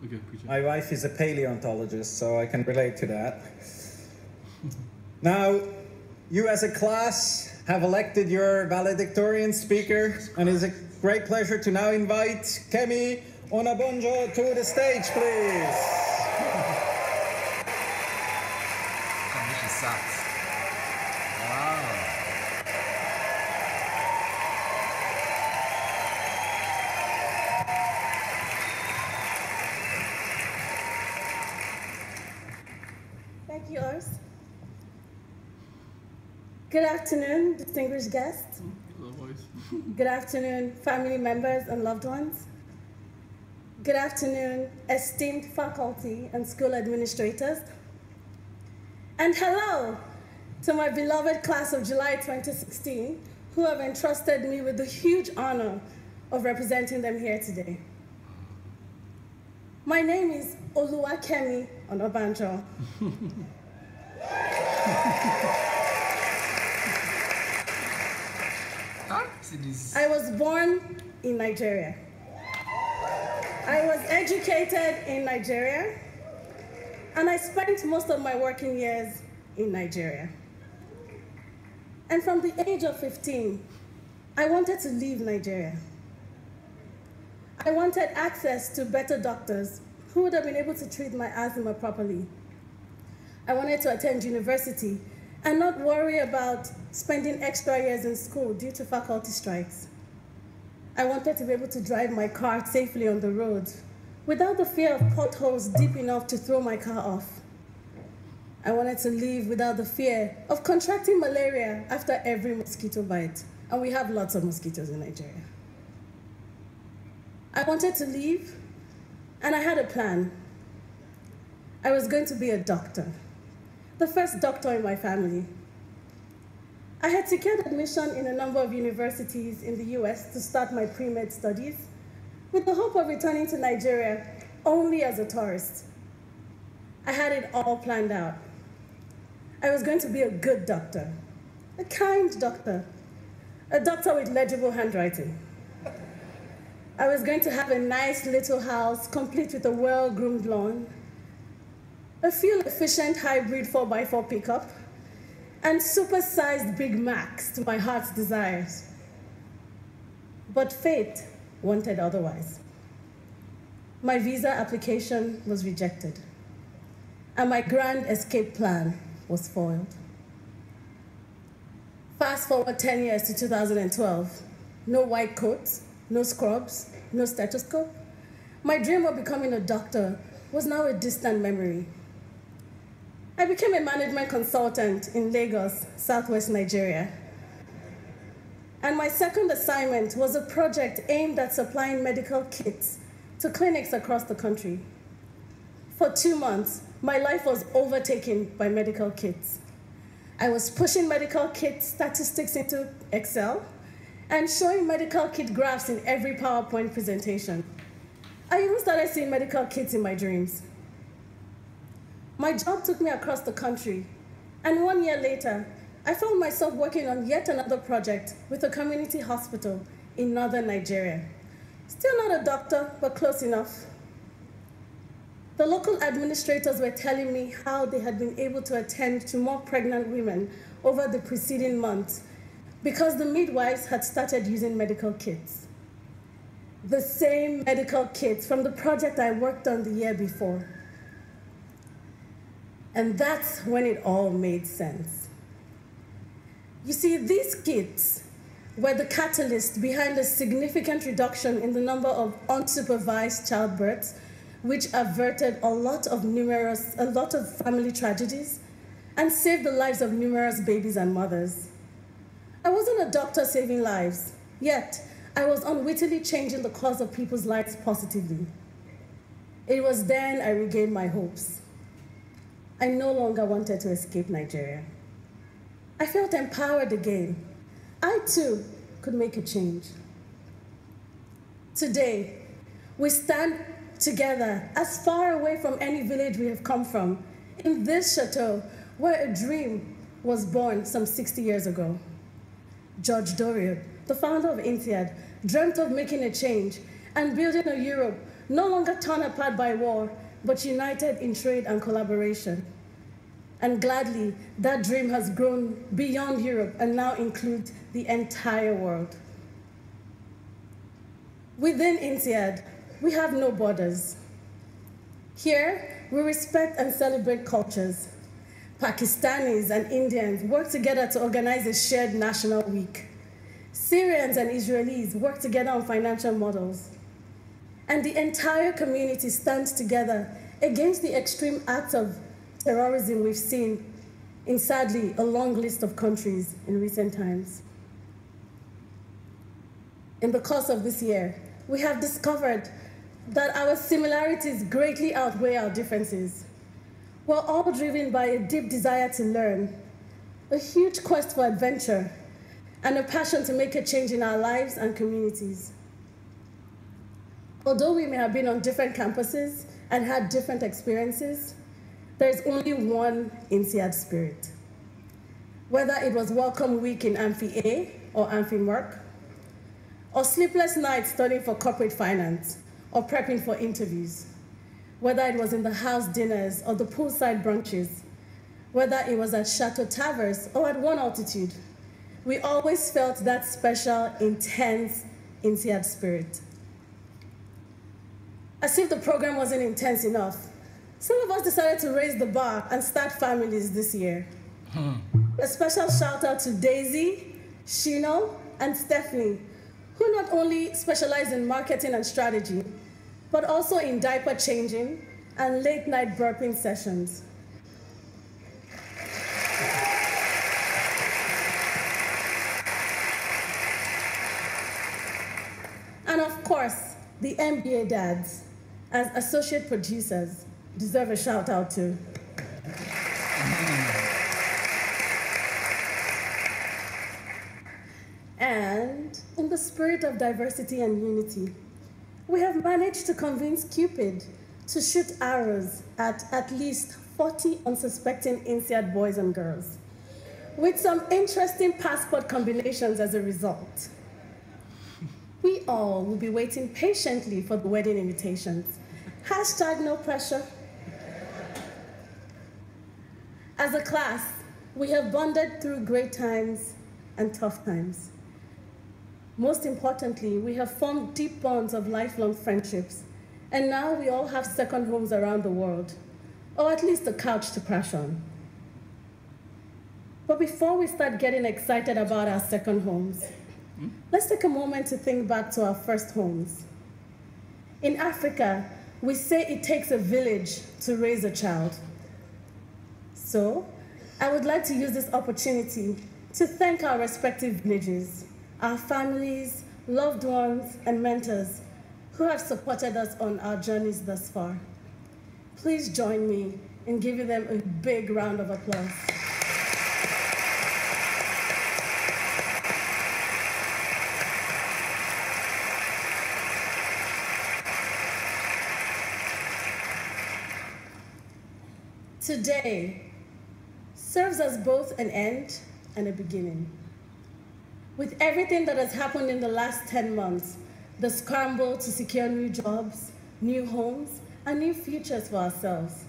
Okay, preacher. My wife is a paleontologist, so I can relate to that. Now, you as a class have elected your valedictorian speaker, and it's a great pleasure to now invite Kemi Onabanjos to the stage, please. She sucks. Wow. Thank you, Urs. Good afternoon, distinguished guests. Good afternoon, family members and loved ones. Good afternoon, esteemed faculty and school administrators. And hello to my beloved class of July 2016, who have entrusted me with the huge honor of representing them here today. My name is Kemi Onabanjos. I was born in Nigeria. I was educated in Nigeria, and I spent most of my working years in Nigeria. And from the age of 15, I wanted to leave Nigeria. I wanted access to better doctors who would have been able to treat my asthma properly. I wanted to attend university and not worry about spending extra years in school due to faculty strikes. I wanted to be able to drive my car safely on the road without the fear of potholes deep enough to throw my car off. I wanted to live without the fear of contracting malaria after every mosquito bite, and we have lots of mosquitoes in Nigeria. I wanted to leave, and I had a plan. I was going to be a doctor, the first doctor in my family. I had secured admission in a number of universities in the US to start my pre-med studies, with the hope of returning to Nigeria only as a tourist. I had it all planned out. I was going to be a good doctor, a kind doctor, a doctor with legible handwriting. I was going to have a nice little house, complete with a well-groomed lawn, a fuel-efficient hybrid 4x4 pickup, and super-sized Big Macs to my heart's desires. But fate wanted otherwise. My visa application was rejected, and my grand escape plan was foiled. Fast forward 10 years to 2012. No white coats, no scrubs, no stethoscope. My dream of becoming a doctor was now a distant memory. I became a management consultant in Lagos, Southwest Nigeria. And my second assignment was a project aimed at supplying medical kits to clinics across the country. For 2 months, my life was overtaken by medical kits. I was pushing medical kit statistics into Excel and showing medical kit graphs in every PowerPoint presentation. I even started seeing medical kits in my dreams. My job took me across the country, and 1 year later, I found myself working on yet another project with a community hospital in northern Nigeria. Still not a doctor, but close enough. The local administrators were telling me how they had been able to attend to more pregnant women over the preceding months because the midwives had started using medical kits. The same medical kits from the project I worked on the year before. And that's when it all made sense. You see, these kits were the catalyst behind a significant reduction in the number of unsupervised childbirths, which averted a lot of family tragedies and saved the lives of numerous babies and mothers. I wasn't a doctor saving lives, yet I was unwittingly changing the course of people's lives positively. It was then I regained my hopes. I no longer wanted to escape Nigeria. I felt empowered again. I too could make a change. Today, we stand together as far away from any village we have come from, in this chateau where a dream was born some 60 years ago. George Doriot, the founder of INSEAD, dreamt of making a change and building a Europe no longer torn apart by war, but united in trade and collaboration. And gladly, that dream has grown beyond Europe and now includes the entire world. Within INSEAD, we have no borders. Here, we respect and celebrate cultures. Pakistanis and Indians work together to organize a shared national week. Syrians and Israelis work together on financial models. And the entire community stands together against the extreme acts of terrorism we've seen in, sadly, a long list of countries in recent times. In the course of this year, we have discovered that our similarities greatly outweigh our differences. We're all driven by a deep desire to learn, a huge quest for adventure, and a passion to make a change in our lives and communities. Although we may have been on different campuses and had different experiences, there is only one INSEAD spirit. Whether it was Welcome Week in Amphi A or Amphi Merck, or sleepless nights studying for corporate finance, or prepping for interviews, whether it was in the house dinners or the poolside brunches, whether it was at Chateau Tavers or at One Altitude, we always felt that special, intense INSEAD spirit. As if the program wasn't intense enough, some of us decided to raise the bar and start families this year. A special shout out to Daisy, Shino, and Stephanie, who not only specialize in marketing and strategy, but also in diaper changing and late night burping sessions. And of course, the MBA dads, as associate producers, deserve a shout out too. And in the spirit of diversity and unity, we have managed to convince Cupid to shoot arrows at least 40 unsuspecting INSEAD boys and girls, with some interesting passport combinations as a result. We all will be waiting patiently for the wedding invitations. Hashtag no pressure. As a class, we have bonded through great times and tough times. Most importantly, we have formed deep bonds of lifelong friendships, and now we all have second homes around the world, or at least a couch to crash on. But before we start getting excited about our second homes, let's take a moment to think back to our first homes. In Africa, we say it takes a village to raise a child. So, I would like to use this opportunity to thank our respective villages, our families, loved ones, and mentors who have supported us on our journeys thus far. Please join me in giving them a big round of applause. Today serves as both an end and a beginning. With everything that has happened in the last 10 months, the scramble to secure new jobs, new homes, and new futures for ourselves,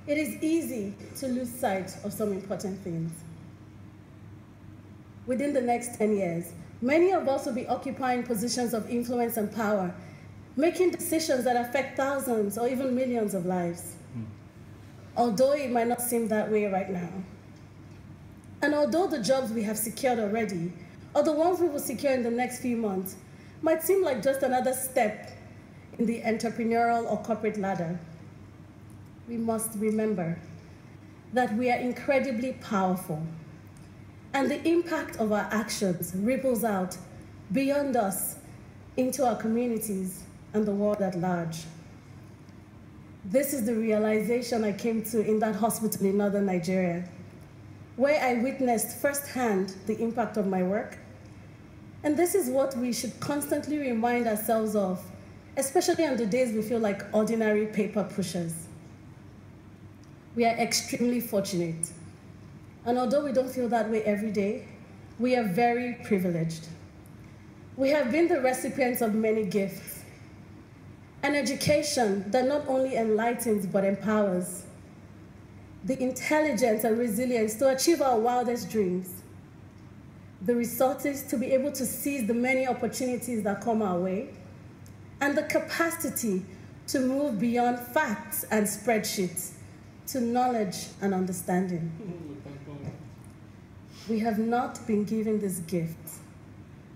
it is easy to lose sight of some important things. Within the next 10 years, many of us will be occupying positions of influence and power, making decisions that affect thousands or even millions of lives. Although it might not seem that way right now. And although the jobs we have secured already, or the ones we will secure in the next few months, might seem like just another step in the entrepreneurial or corporate ladder, we must remember that we are incredibly powerful, and the impact of our actions ripples out beyond us into our communities and the world at large. This is the realization I came to in that hospital in northern Nigeria, where I witnessed firsthand the impact of my work. And this is what we should constantly remind ourselves of, especially on the days we feel like ordinary paper pushers. We are extremely fortunate. And although we don't feel that way every day, we are very privileged. We have been the recipients of many gifts. An education that not only enlightens but empowers. The intelligence and resilience to achieve our wildest dreams. The resources to be able to seize the many opportunities that come our way. And the capacity to move beyond facts and spreadsheets to knowledge and understanding. We have not been given this gift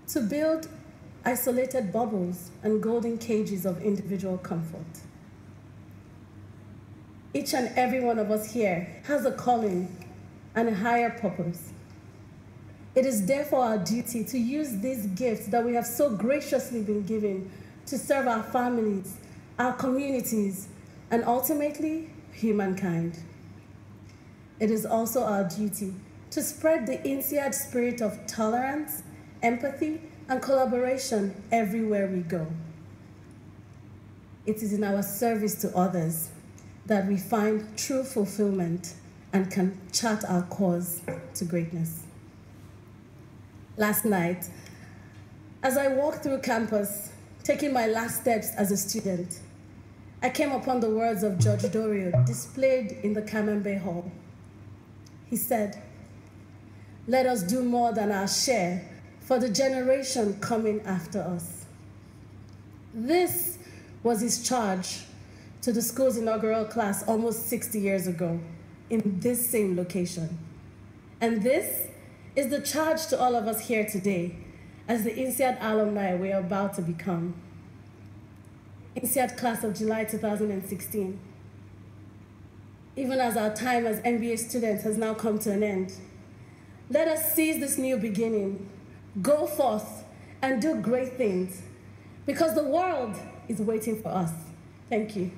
to build isolated bubbles and golden cages of individual comfort. Each and every one of us here has a calling and a higher purpose. It is therefore our duty to use these gifts that we have so graciously been given to serve our families, our communities, and ultimately, humankind. It is also our duty to spread the INSEAD spirit of tolerance, empathy, and collaboration everywhere we go. It is in our service to others that we find true fulfillment and can chart our course to greatness. Last night, as I walked through campus, taking my last steps as a student, I came upon the words of Judge Dorio displayed in the Camembert Hall. He said, "Let us do more than our share for the generation coming after us." This was his charge to the school's inaugural class almost 60 years ago in this same location. And this is the charge to all of us here today as the INSEAD alumni we are about to become. INSEAD class of July 2016. Even as our time as MBA students has now come to an end, let us seize this new beginning, go forth and do great things because the world is waiting for us. Thank you.